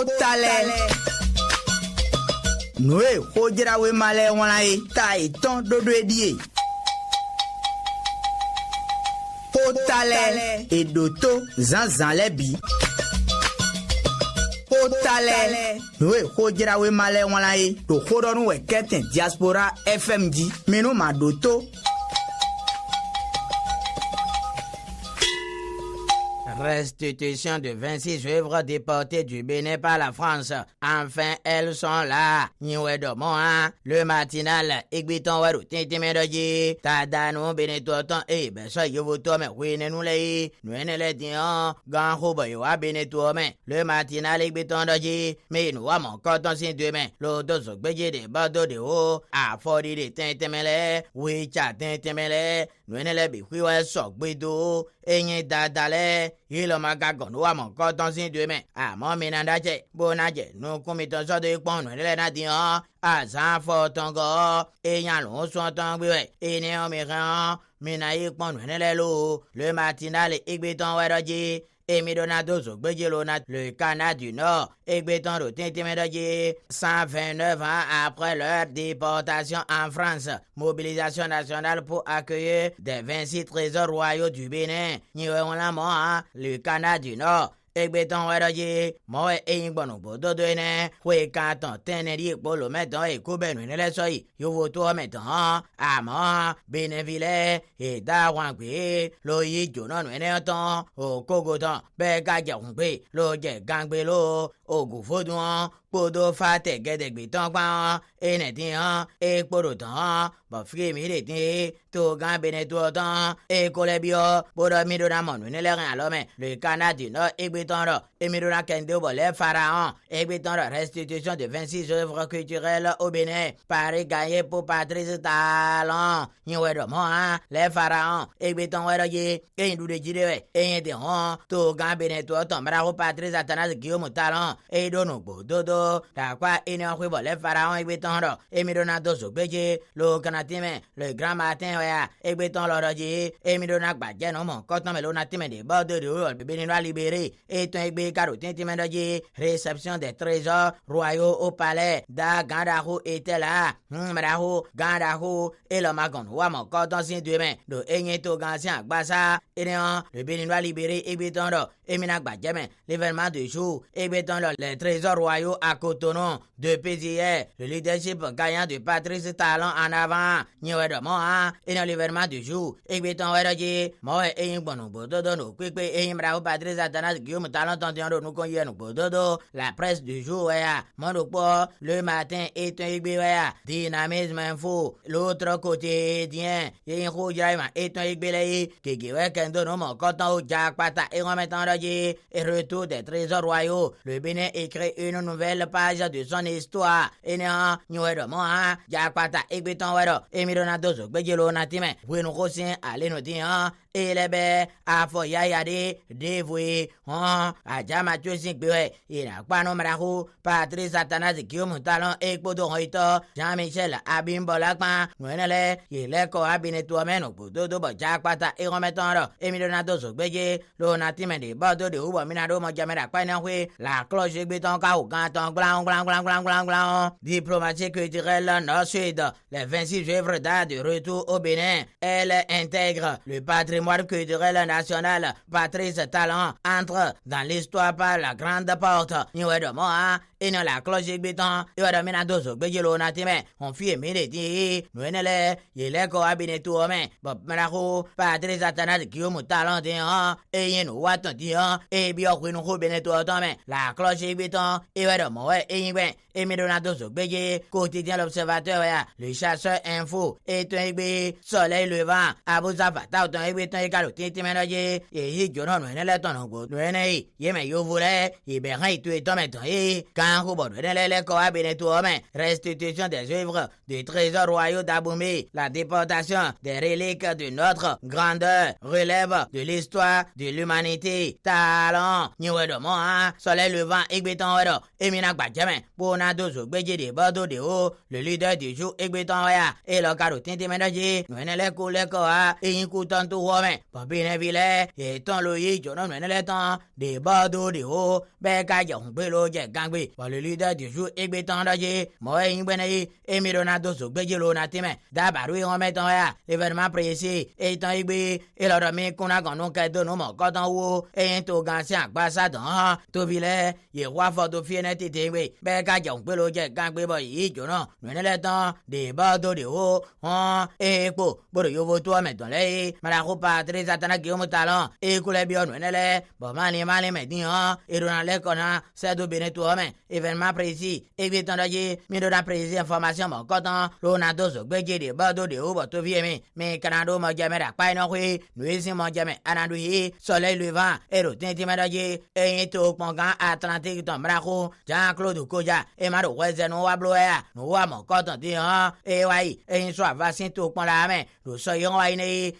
Potale. Noé, Hojira we male wanae, tai ton dodo edie. Potale, edoto, zanzan lebi. Potale, Noé, Hojira we male wanae, to hodonu we keten diaspora FMG, meno madoto. Restitution de 26 œuvres déportées du Bénin par la France. Enfin, elles sont là. Niwe Domoa, le matinal, Igbiton Waru, Tintimedoji, Tadano, Benetoton, ben ça, Yovotome, Winenulei, Nuenele Dion, Ganhuba, Yoa, Benetome, le matinal, Igbiton Doji, mais nous avons coton sin demain, l'auto bédié des bardeaux de haut, à Fori de Tintimele, Wicha Tintimele, Nuenele Bihuwa, Sok Bido, Enye Dadale, il m'a gagné, nous avons coton sin demain, à mon ménage, bonaje, nous commettons ça de pont, nous l'avons dit, à San Fortongo, et y'en l'on soit tombé, et néo méran, ménaïque pont, nous l'avons, le matinal, et béton, ouais, et Midonado Zogbejelonat, le Canada du Nord, et Béton de Tintimedoji, 129 ans après leur déportation en France. Mobilisation nationale pour accueillir des 26 trésors royaux du Bénin. Le Canada du Nord. Egbeton wedoji, moe ingbono bodo doine, we kanton teneri bolo meton e kubenu nele soi, yovoto meton, ama, benevile, e da wangbe, lo yi jonon weneton, o kogoton, bega jangbe, lo je gangbe lo, o gufodon, podo fate gedegbeton kwan, e netian, e poroton, bafri mireti, to gan benetuotan, e kolebio, bodo midonamon wenele ren alome, le Canada du Nord, Emirona Kendo les pharaons, restitution de 26 œuvres culturelles au Bénin, Paris gagné pour Patrice Talon, les pharaons, Egbeton Wedoye, et nous de Jidewe, et Yedéon, Togan Beneto, Tombraro Patrice Atanas Guillaume Talon, et Donobo Dodo, la quoi Enion Hubo, les pharaons, Egbeton, Emirona Dozo Beje, le Canatime, le Grand Matin, Egbeton Loroji, Emirona Badjano, mon coton melonatime des bords de rue, le Béninois libéré. Et un bécaro tintimendoji, réception des trésors royaux au palais. Da Gandahu était là. Madahu, Gandahu, et le magon, Wamo, coton sin demain. De Egneto Gansien, Bassa, et le Béninois libéré, et Bétondo, et Minak Badjamin, l'événement du jour, et Bétondo, les trésors royaux à Cotonou, depuis hier, le leadership gagnant de Patrice Talon en avant. Niwe de Moha, et l'événement du jour, et Béton Wedoji, Moe, et Bono, Bododo, no, Quick, et Imbrao Patrice Atanas Guillaume Talon, nous connaissons Bododo, la presse du jour, Monopo, le matin est un Igbeya, dynamisme info, l'autre quotidien, et un Roujaïma est un Igbelei, qui giwe Kendo, no, mon coton, Jack Pata, et remettant et retour des trésors royaux. Le Bénin écrit une nouvelle page de son histoire. Et néant, nous de moi, Jack Pata, et Béton, et Mironado, Bejelo, Natime, Win Rossin, allez nous dire, et les baies, à Foyayade, dévoué, à Jamathieu Sinkbue, il n'a pas nommé Patrice Atanas Guillaume Talon et Podo Hoito, Jean-Michel Abimbolakman, Nouenele, il est cohabiné toi-même au Podo de Jack Pata et remettant, et Mironado Zogbeje, le Natime de Bordeaux de Ubo Minado, Mojamera Quanawe, la cloche de béton cao, canton, glan, diplomatie culturelle nord-sud, les 26 œuvres d'art de retour au Bénin, elle intègre le patrimoine culturel national. Patrice Talon entre dans l'histoire par la grande porte. Nous de moi, et non la cloche de béton, et de Minadozo, Bejelo Natime, on fit méditer, nous n'allons, il est cohabiné tout homme, Bob Mararo, Patrice Atanas Guillaume Talon, et nous watons, et bien, nous roubons tout autant, la cloche de béton, et de moi, et Midonadozo, Beje, quotidien l'observateur, le chasseur info, et un soleil levant, Abouzafata, un béton égal au Tintimedoji, et Jonon, nous n'allons pas, nous n'allons pas, nous n'allons pas, en Kubo de Koa Benetouame, restitution des œuvres du trésor royaux d'Aboumé, la déportation des reliques de notre grandeur, relève de l'histoire de l'humanité, talent, Niwedomo, soleil levant, Egbeton Wedo, Eminak Badjamin, Bonadozo, Bédje de Bordeaux de Haut, le leader du jour, Egbeton Wea, et le carreau Tintimedoji, Nouenele Kouleko, et Inkouton Touwame, Papine Ville, et ton loyi, Jonon Nouenele Tan, de Bordeaux de Haut, Beka Yongbelo, Gangbe, le leader du jour, Egbeton Doji, Moe Ingbenei, et Mironadozo, Bédjelo Natime, Dabarui, Rometon Wea, l'événement précis, et ton Egbe, et le remis qu'on a gagné cadeau, non, mon coton ou, et un togancien, Bassadan, Tovile, et roi Fordo Fienet, et Beka Yongbelo, Gangbe, Boy, Jonon, Nouenele Tan, de Bordeaux de Haut, et Po, Bodo Yovo, toi, mettons les, Maracopa, très attenant, Guillaume Talon, et Coulebion, Nouenele, Bomani, Mali, Median, et Ronald Lecona, c'est de Benetouame, événement précis, Egbeton Doji, Midona précis, information, mon coton, Ronaldo, Bédje de Bordeaux de Haut, Toviemi, mais Canado, mon Jamera, Painori, nous ici, mon Jamé, Anadouhi, soleil levant, et le Tintimedoji, et tout, Pongan, Atlantique, ton Braco, Jean-Claude Koja, et Maro, Wezeno, Abloya, nous avons mon coton, et Wai, et une soit vaccin tout pour la main, nous soyons Waine,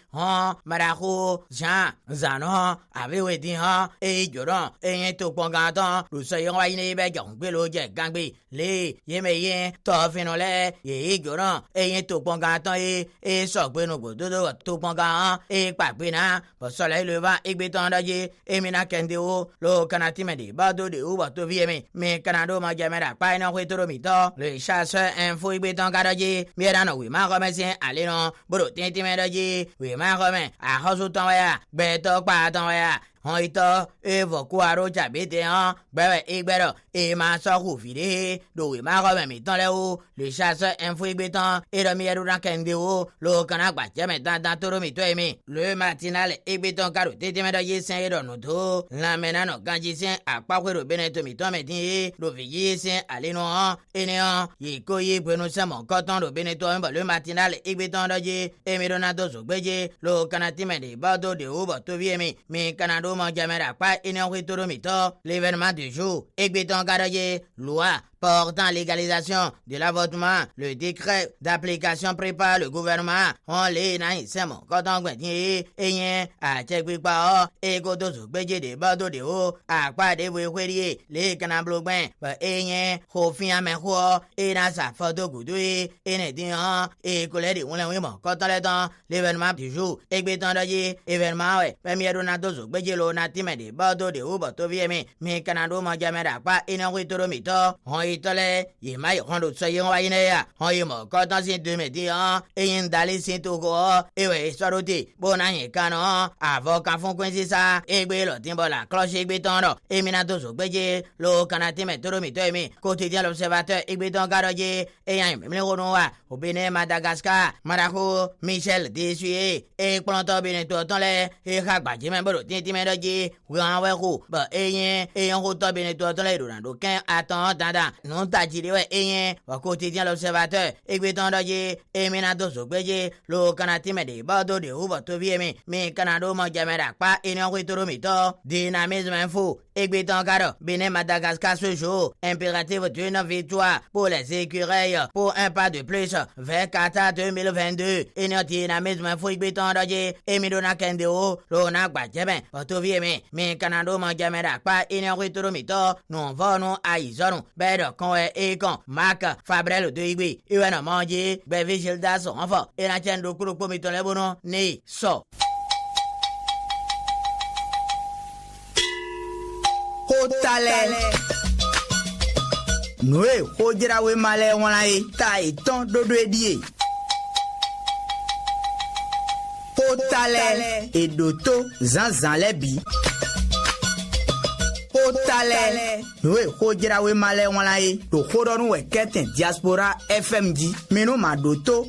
Maraco, Jean, Zanon, avec dit, et Joron, et tout Pongan, nous soyons Waine, Béjon, Belo, Gangbi, les Yemeyen, Tofinole, et Joron, et tout Pongan, et Sokbeno, tout Pongan, et Papina, pour soleil levant, et Béton Doji, et Mina Kendeo, le Canatime de Bordeaux de Uba, Toviemi, mais Canado, Majamera, Paino, Retoromito, le chasseur, info, et Béton Gadoji, Mirano, oui, ma remercie, allez non, Bro, Tintimedoji, oui, ma remercie, à Hosutonwea, Beto, Patonwea, Hoito, Evokuaro, Chabete, Bebe, Igbero, et ma soeur Fide, d'où ma remercie, dans les hauts, le chasseur, info, et Béton, et le Miarouran Kendeo, le Canac, Batiamet, dans Toromito, aimé, le matinal, et Béton, Caro, Tintimedoji, Saint-Edonoto, la menano, Gandjisien, à Paquero, Benetomito, Métier, le Vigicien, allez non, et néant, Yikoye, Prenoussam, mon coton, le Benetom, le matinal, et Béton, Doji, et Mironado, Bédje, le Canatime de Bordeaux de Uba, Toviemi, mais Canado, mon Jamera, pas énorme Toromito, l'événement du jour, et Béton, Garoye, loi, portant légalisation de l'avortement, le décret d'application prépare le gouvernement, on les naïs, c'est mon coton guetier, et yen, à Tchèque-Pao, et Godozo, Bédje de Bordeaux de Haut, à quoi des Wéhuériers, les Canabloubins, et yen, Hofia Menho, et dans sa photo Goudoui, et Nédian, et Colère, on l'a vu mon coton le temps, l'événement du jour, et Béton Doji, événement, ouais, premier Ronaldo, Bédje lo natime de Bordeaux de Haut, Toviemi, mais Canado, mon Jamera, pas énorme Toromito, on Itole, Yimai, Hondo, Soyon, Wainea, Hoymo, Coton, de Médian, et Yindali, Sintogo, et ouais, Soroti, Bonan, Canon, avocat font coincer ça, et Bélo, Timbola, Cloche, et Béton, et Minato, Bédje, le Canatime, Toromito, quotidien l'observateur, et Béton, Garoye, et Yam, Mleronoa, au Bénin, Madagascar, Maraco, Michel, Dessuye, et Planto, Beneto, Tonle, et Hakbaji, Membro, Tintimedoji, Ouanwekou, et Yen, et on route, Beneto, Tonle, Roulandoquin, attends, Dada. Non t'as dit ouais et au quotidien l'observateur et Béton Doji et Minato Bédje le Canatime de Bordeaux de Uba Toviemi mais Canado mon Jamera pas et non Retoromito dynamisme info et Béton Garo Bénin Madagascar ce jour impératif d'une victoire pour les écureuils pour un pas de plus vers Qatar 2022 et notre dynamisme info et Béton Doji et Midona Kendeo l'on Badjamin Toviemi mais Canado mon Jamera pas et non Retoromito non vont à Isono Bedo Conway et Con, Mac, Fabrel de Igui, Iwana Mangi, Bevigil Das, enfant, et la tienne de Kourouko Mitolebono, ni so. Hotale. Noé, Hojira we male wanae, tai ton dodo edie. Hotale. Et doto, zan lebi. Hotale. Noé, Hojira we male wanae, to Hodonu we keten diaspora FMG, meno ma doto.